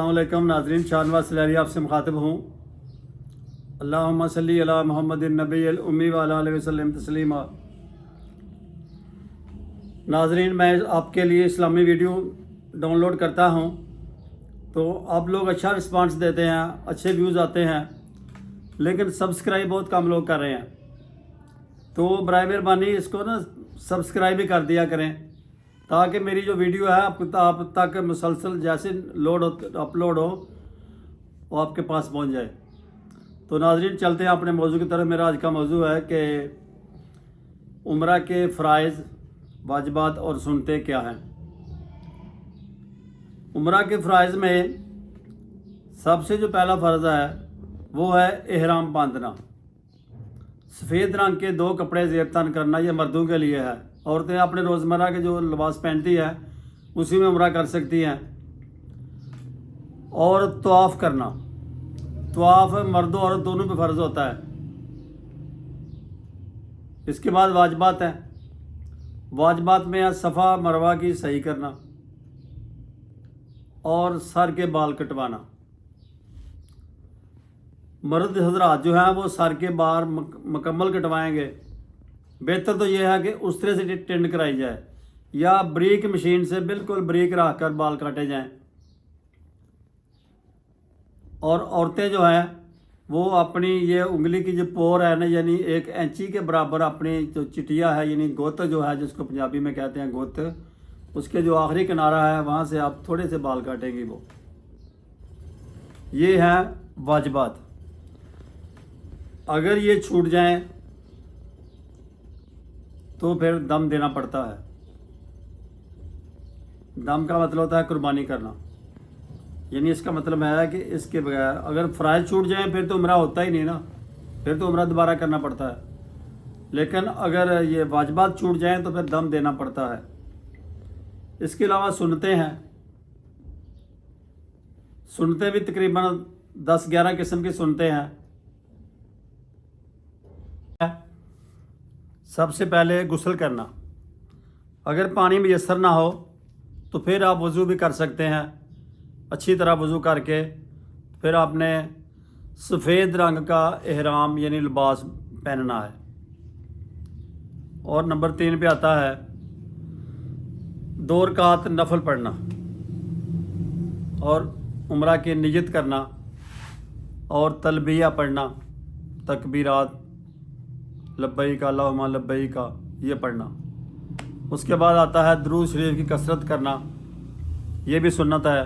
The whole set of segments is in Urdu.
السلام علیکم ناظرین، شاہنواز سلیری آپ سے مخاطب ہوں۔ اللہم صلی علی محمد النبی الامی وعلی آلہ وسلم تسلیما۔ ناظرین، میں آپ کے لیے اسلامی ویڈیو ڈاؤن لوڈ کرتا ہوں تو آپ لوگ اچھا رسپانس دیتے ہیں، اچھے ویوز آتے ہیں، لیکن سبسکرائب بہت کم لوگ کر رہے ہیں۔ تو برائے مہربانی اس کو سبسکرائب بھی کر دیا کریں تاکہ میری جو ویڈیو ہے آپ تک مسلسل جیسے اپلوڈ ہو وہ آپ کے پاس پہنچ جائے۔ تو ناظرین، چلتے ہیں اپنے موضوع کی طرف۔ میرا آج کا موضوع ہے کہ عمرہ کے فرائض، واجبات اور سنتیں کیا ہیں۔ عمرہ کے فرائض میں سب سے جو پہلا فرض ہے وہ ہے احرام باندھنا۔ سفید رنگ کے 2 کپڑے زیب تن کرنا، یہ مردوں کے لیے ہے۔ عورتیں اپنے روزمرہ کے جو لباس پہنتی ہیں اسی میں عمرہ کر سکتی ہیں۔ اور طواف کرنا، طواف مرد و عورت دونوں پہ فرض ہوتا ہے۔ اس کے بعد واجبات ہیں۔ واجبات میں ہے صفا مروہ کی صحیح کرنا اور سر کے بال کٹوانا۔ مرد حضرات جو ہیں وہ سر کے بال مکمل کٹوائیں گے۔ بہتر تو یہ ہے کہ اس طرح سے ٹینڈ کرائی جائے یا بریک مشین سے بالکل بریک رکھ کر بال کاٹے جائیں۔ اور عورتیں جو ہیں وہ اپنی یہ انگلی کی جو پور ہے نا، یعنی 1 انچی کے برابر اپنی جو چٹیا ہے، یعنی گوت جو ہے جس کو پنجابی میں کہتے ہیں گوت، اس کے جو آخری کنارہ ہے وہاں سے آپ تھوڑے سے بال کاٹیں گی۔ وہ یہ ہیں واجبات۔ اگر یہ چھوٹ جائیں تو پھر دم دینا پڑتا ہے۔ دم کا مطلب ہوتا ہے قربانی کرنا، یعنی اس کا مطلب ہے کہ اس کے بغیر اگر فرائض چھوٹ جائیں پھر تو عمرہ ہوتا ہی نہیں نا، پھر تو عمرہ دوبارہ کرنا پڑتا ہے۔ لیکن اگر یہ واجبات چھوٹ جائیں تو پھر دم دینا پڑتا ہے۔ اس کے علاوہ سنتیں ہیں۔ سنتیں بھی تقریباً 10-11 قسم کی سنتیں ہیں۔ سب سے پہلے غسل کرنا۔ اگر پانی میسر نہ ہو تو پھر آپ وضو بھی کر سکتے ہیں۔ اچھی طرح وضو کر کے پھر آپ نے سفید رنگ کا احرام یعنی لباس پہننا ہے۔ اور نمبر 3 پہ آتا ہے 2 رکعت نفل پڑھنا اور عمرہ کی نیت کرنا اور تلبیہ پڑھنا، تکبیرات لبیک اللہم لبیک یہ پڑھنا۔ اس کے بعد آتا ہے درود شریف کی کثرت کرنا، یہ بھی سنت ہے۔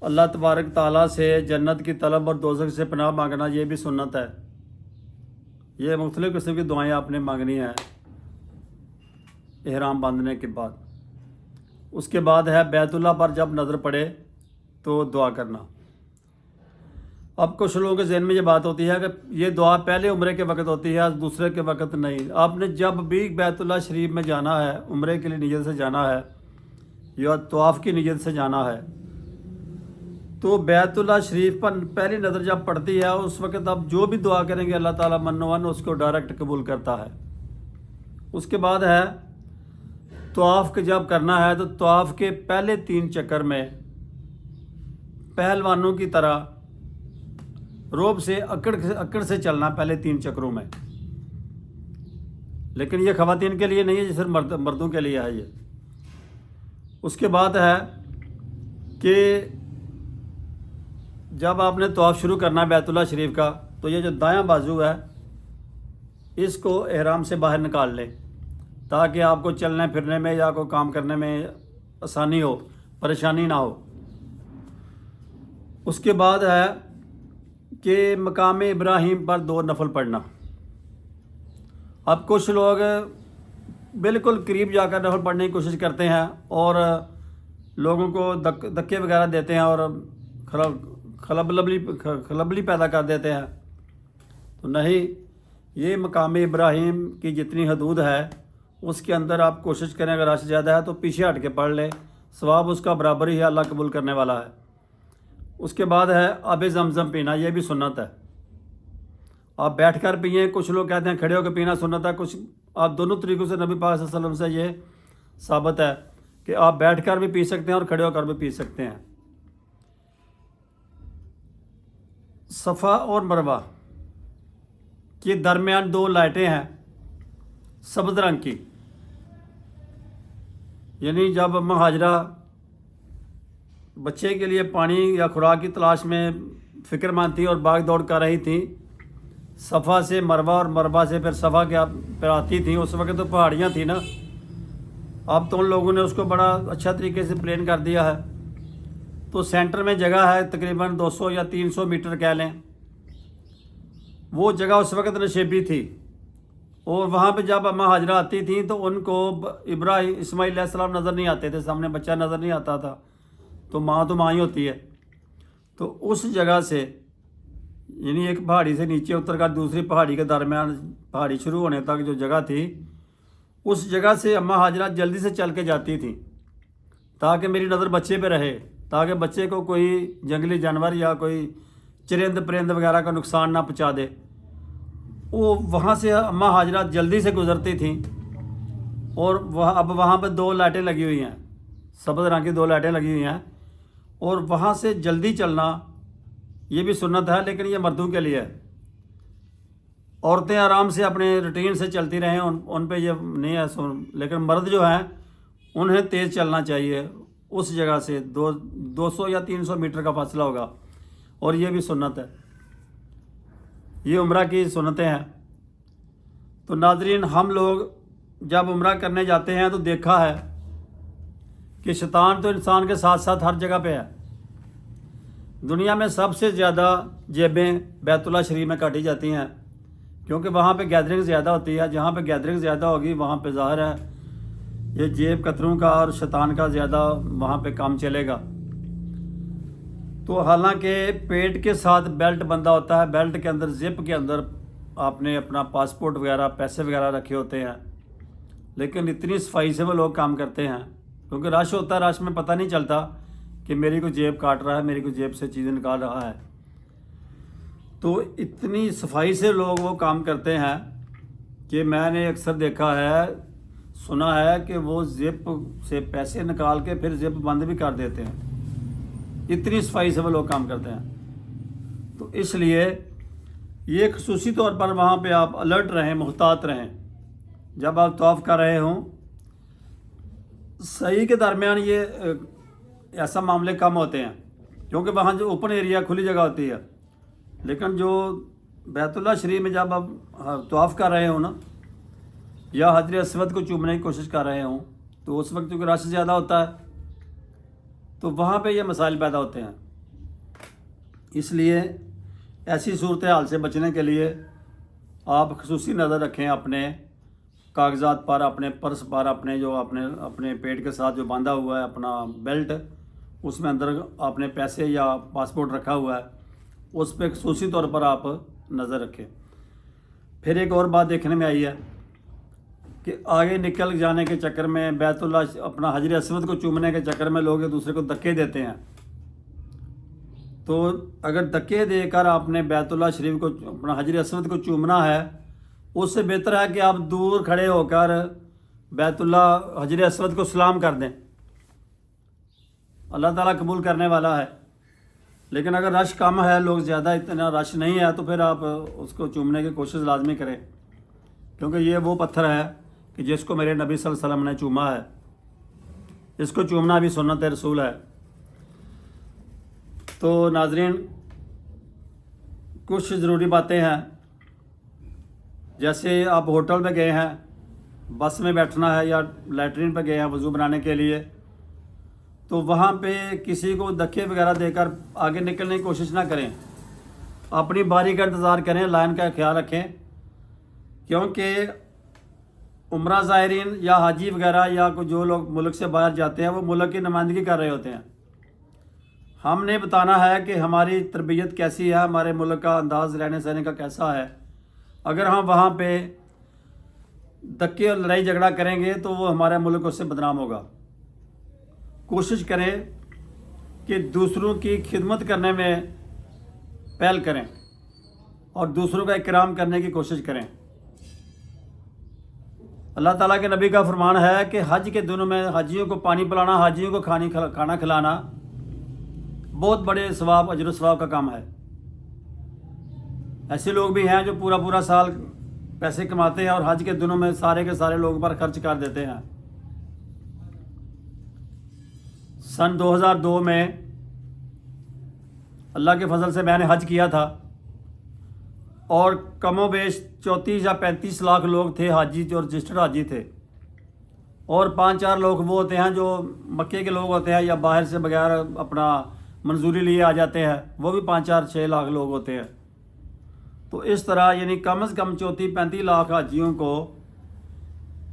اللہ تبارک تعالیٰ سے جنت کی طلب اور دوزخ سے پناہ مانگنا، یہ بھی سنت ہے۔ یہ مختلف قسم کی دعائیں آپ نے مانگنی ہیں احرام باندھنے کے بعد۔ اس کے بعد ہے بیت اللہ پر جب نظر پڑے تو دعا کرنا۔ اب کچھ لوگوں کے ذہن میں یہ بات ہوتی ہے کہ یہ دعا پہلے عمرے کے وقت ہوتی ہے، دوسرے کے وقت نہیں۔ آپ نے جب بھی بیت اللہ شریف میں جانا ہے، عمرے کے لیے نیت سے جانا ہے یا طواف کی نیت سے جانا ہے، تو بیت اللہ شریف پر پہلی نظر جب پڑتی ہے اس وقت آپ جو بھی دعا کریں گے اللہ تعالیٰ منوان اس کو ڈائریکٹ قبول کرتا ہے۔ اس کے بعد ہے طواف جب کرنا ہے تو طواف کے پہلے 3 چکر میں پہلوانوں کی طرح روب سے اکڑ سے چلنا پہلے 3 چکروں میں۔ لیکن یہ خواتین کے لیے نہیں ہے، یہ صرف مردوں کے لیے ہے یہ۔ اس کے بعد ہے کہ جب آپ نے طواف شروع کرنا ہے بیت اللہ شریف کا تو یہ جو دایاں بازو ہے اس کو احرام سے باہر نکال لیں تاکہ آپ کو چلنے پھرنے میں یا کوئی کام کرنے میں آسانی ہو، پریشانی نہ ہو۔ اس کے بعد ہے کہ مقام ابراہیم پر 2 نفل پڑھنا۔ اب کچھ لوگ بالکل قریب جا کر نفل پڑھنے کی کوشش کرتے ہیں اور لوگوں کو دھکے وغیرہ دیتے ہیں اور خلبلی پیدا کر دیتے ہیں۔ تو نہیں، یہ مقام ابراہیم کی جتنی حدود ہے اس کے اندر آپ کوشش کریں، اگر رش زیادہ ہے تو پیچھے ہٹ کے پڑھ لیں، ثواب اس کا برابر ہی ہے، اللہ قبول کرنے والا ہے۔ اس کے بعد ہے آب زمزم پینا، یہ بھی سنت ہے۔ آپ بیٹھ کر پئیں، کچھ لوگ کہتے ہیں کھڑے ہو کے پینا سنت ہے، کچھ آپ دونوں طریقوں سے نبی پاک صلی اللہ علیہ وسلم سے یہ ثابت ہے کہ آپ بیٹھ کر بھی پی سکتے ہیں اور کھڑے ہو کر بھی پی سکتے ہیں۔ صفا اور مروہ کے درمیان 2 لائٹیں ہیں سبز رنگ کی، یعنی جب اماں ہاجرہ بچے کے لیے پانی یا خوراک کی تلاش میں فکر مند تھی اور بھاگ دوڑ کر رہی تھیں صفا سے مروہ اور مروہ سے پھر صفا کے پھر آتی تھیں، اس وقت تو پہاڑیاں تھیں نا، اب تو ان لوگوں نے اس کو بڑا اچھا طریقے سے پلین کر دیا ہے، تو سینٹر میں جگہ ہے تقریباً 200 یا 300 میٹر کہہ لیں، وہ جگہ اس وقت نشیبی تھی، اور وہاں پہ جب اماں ہاجرہ آتی تھیں تو ان کو ابراہیم اسماعیل علیہ السلام نظر نہیں آتے تھے، سامنے بچہ نظر نہیں آتا تھا، تو ماں ہی ہوتی ہے، تو اس جگہ سے یعنی ایک پہاڑی سے نیچے اتر کر دوسری پہاڑی کے درمیان پہاڑی شروع ہونے تک جو جگہ تھی، اس جگہ سے اماں ہاجرہ جلدی سے چل کے جاتی تھیں تاکہ میری نظر بچے پہ رہے، تاکہ بچے کو کوئی جنگلی جانور یا کوئی چرند پرند وغیرہ کا نقصان نہ پہنچا دے۔ وہ وہاں سے اماں ہاجرہ جلدی سے گزرتی تھیں، اور اب وہاں پہ 2 لائٹیں لگی ہوئی ہیں، سبز رنگ کی 2 لائٹیں لگی ہوئی ہیں، اور وہاں سے جلدی چلنا یہ بھی سنت ہے، لیکن یہ مردوں کے لیے ہے، عورتیں آرام سے اپنے روٹین سے چلتی رہیں، ان پہ یہ نہیں ہے، لیکن مرد جو ہیں انہیں تیز چلنا چاہیے، اس جگہ سے 200 یا 300 میٹر کا فاصلہ ہوگا، اور یہ بھی سنت ہے، یہ عمرہ کی سنتیں ہیں۔ تو ناظرین، ہم لوگ جب عمرہ کرنے جاتے ہیں تو دیکھا ہے کہ شیطان تو انسان کے ساتھ ساتھ ہر جگہ پہ ہے۔ دنیا میں سب سے زیادہ جیبیں بیت اللہ شریف میں کاٹی جاتی ہیں، کیونکہ وہاں پہ گیدرنگ زیادہ ہوتی ہے، جہاں پہ گیدرنگ زیادہ ہوگی وہاں پہ ظاہر ہے یہ جیب کتروں کا اور شیطان کا زیادہ وہاں پہ کام چلے گا۔ تو حالانکہ پیٹ کے ساتھ بیلٹ بندھا ہوتا ہے، بیلٹ کے اندر زپ کے اندر آپ نے اپنا پاسپورٹ وغیرہ پیسے وغیرہ رکھے ہوتے ہیں، لیکن اتنی صفائی سے وہ لوگ کام کرتے ہیں، کیونکہ رش ہوتا ہے، رش میں پتہ نہیں چلتا کہ میری کو جیب کاٹ رہا ہے، میری کو جیب سے چیزیں نکال رہا ہے، تو اتنی صفائی سے لوگ وہ کام کرتے ہیں کہ میں نے اکثر دیکھا ہے، سنا ہے کہ وہ زپ سے پیسے نکال کے پھر زپ بند بھی کر دیتے ہیں، اتنی صفائی سے وہ لوگ کام کرتے ہیں۔ تو اس لیے یہ خصوصی طور پر وہاں پہ آپ الرٹ رہیں، محتاط رہیں، جب آپ طواف کر رہے ہوں۔ صحیح کے درمیان یہ ایسا معاملے کم ہوتے ہیں، کیونکہ وہاں جو اوپن ایریا کھلی جگہ ہوتی ہے، لیکن جو بیت اللہ شریف میں جب آپ طواف کر رہے ہوں نا، یا حجر اسود کو چومنے کی کوشش کر رہے ہوں، تو اس وقت کیونکہ رش زیادہ ہوتا ہے تو وہاں پہ یہ مسائل پیدا ہوتے ہیں۔ اس لیے ایسی صورتحال سے بچنے کے لیے آپ خصوصی نظر رکھیں اپنے کاغذات پر، اپنے پرس پر، اپنے جو اپنے پیٹ کے ساتھ جو باندھا ہوا ہے اپنا بیلٹ، اس میں اندر آپ نے پیسے یا پاسپورٹ رکھا ہوا ہے، اس پہ خصوصی طور پر آپ نظر رکھیں۔ پھر ایک اور بات دیکھنے میں آئی ہے کہ آگے نکل جانے کے چکر میں بیت اللہ اپنا حجر اسود کو چومنے کے چکر میں لوگ ایک دوسرے کو دھکے دیتے ہیں، تو اگر دھکے دے کر آپ نے بیت اللہ شریف کو اپنا حجر اسود کو چومنا ہے، اس سے بہتر ہے کہ آپ دور کھڑے ہو کر بیت اللہ حجر اسود کو سلام کر دیں، اللہ تعالیٰ قبول کرنے والا ہے۔ لیکن اگر رش کم ہے، لوگ زیادہ اتنا رش نہیں ہے، تو پھر آپ اس کو چومنے کی کوشش لازمی کریں، کیونکہ یہ وہ پتھر ہے کہ جس کو میرے نبی صلی اللہ علیہ وسلم نے چوما ہے، اس کو چومنا بھی سنت رسول ہے۔ تو ناظرین، کچھ ضروری باتیں ہیں، جیسے آپ ہوٹل میں گئے ہیں، بس میں بیٹھنا ہے یا لیٹرین پہ گئے ہیں وضو بنانے کے لیے، تو وہاں پہ کسی کو دھکے وغیرہ دے کر آگے نکلنے کی کوشش نہ کریں، اپنی باری کا انتظار کریں، لائن کا خیال رکھیں، کیونکہ عمرہ زائرین یا حاجی وغیرہ یا جو لوگ ملک سے باہر جاتے ہیں وہ ملک کی نمائندگی کر رہے ہوتے ہیں۔ ہم نے بتانا ہے کہ ہماری تربیت کیسی ہے، ہمارے ملک کا انداز رہنے سہنے کا کیسا ہے۔ اگر ہم وہاں پہ دھکے اور لڑائی جھگڑا کریں گے تو وہ ہمارے ملک اس سے بدنام ہوگا۔ کوشش کریں کہ دوسروں کی خدمت کرنے میں پہل کریں اور دوسروں کا اکرام کرنے کی کوشش کریں۔ اللہ تعالیٰ کے نبی کا فرمان ہے کہ حج کے دنوں میں حاجیوں کو پانی پلانا، حاجیوں کو کھانا کھلانا بہت بڑے ثواب، اجر و ثواب کا کام ہے۔ ایسے لوگ بھی ہیں جو پورا پورا سال پیسے کماتے ہیں اور حج کے دنوں میں سارے کے سارے لوگوں پر خرچ کر دیتے ہیں۔ سن 2002 میں اللہ کے فضل سے میں نے حج کیا تھا، اور کم و بیش 34 یا 35 لاکھ لوگ تھے حاجی جو رجسٹرڈ حاجی تھے، اور 5-4 لوگ وہ ہوتے ہیں جو مکے کے لوگ ہوتے ہیں یا باہر سے بغیر اپنا منظوری لیے آ جاتے ہیں، وہ بھی 5-4-6 لاکھ لوگ ہوتے ہیں۔ تو اس طرح یعنی کم از کم 34-35 لاکھ حاجیوں کو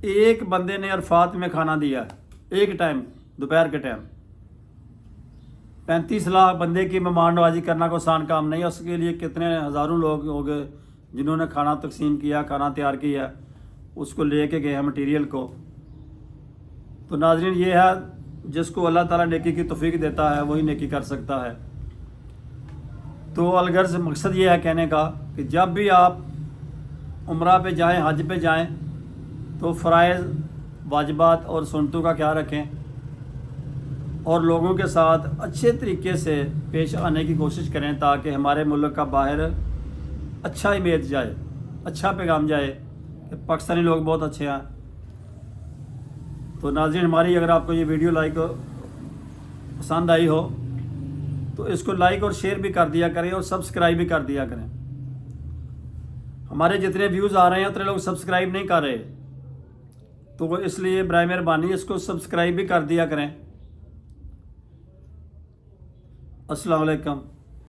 ایک بندے نے عرفات میں کھانا دیا، ایک ٹائم دوپہر کے ٹائم۔ 35 لاکھ بندے کی مہمان نوازی کرنا کوئی آسان کام نہیں ہے، اس کے لیے کتنے ہزاروں لوگ ہو گئے جنہوں نے کھانا تقسیم کیا، کھانا تیار کیا، اس کو لے کے گئے ہیں مٹیریل کو۔ تو ناظرین، یہ ہے جس کو اللہ تعالیٰ نیکی کی توفیق دیتا ہے وہی نیکی کر سکتا ہے۔ تو الغرض مقصد یہ ہے کہنے کا کہ جب بھی آپ عمرہ پہ جائیں، حج پہ جائیں، تو فرائض، واجبات اور سنتوں کا خیال رکھیں، اور لوگوں کے ساتھ اچھے طریقے سے پیش آنے کی کوشش کریں تاکہ ہمارے ملک کا باہر اچھا امیج جائے، اچھا پیغام جائے کہ پاکستانی لوگ بہت اچھے ہیں۔ تو ناظرین، ہماری اگر آپ کو یہ ویڈیو پسند آئی ہو تو اس کو لائک اور شیئر بھی کر دیا کریں، اور سبسکرائب بھی کر دیا کریں۔ ہمارے جتنے ویوز آ رہے ہیں اتنے لوگ سبسکرائب نہیں کر رہے، تو اس لیے برائے مہربانی اس کو سبسکرائب بھی کر دیا کریں۔ السلام علیکم۔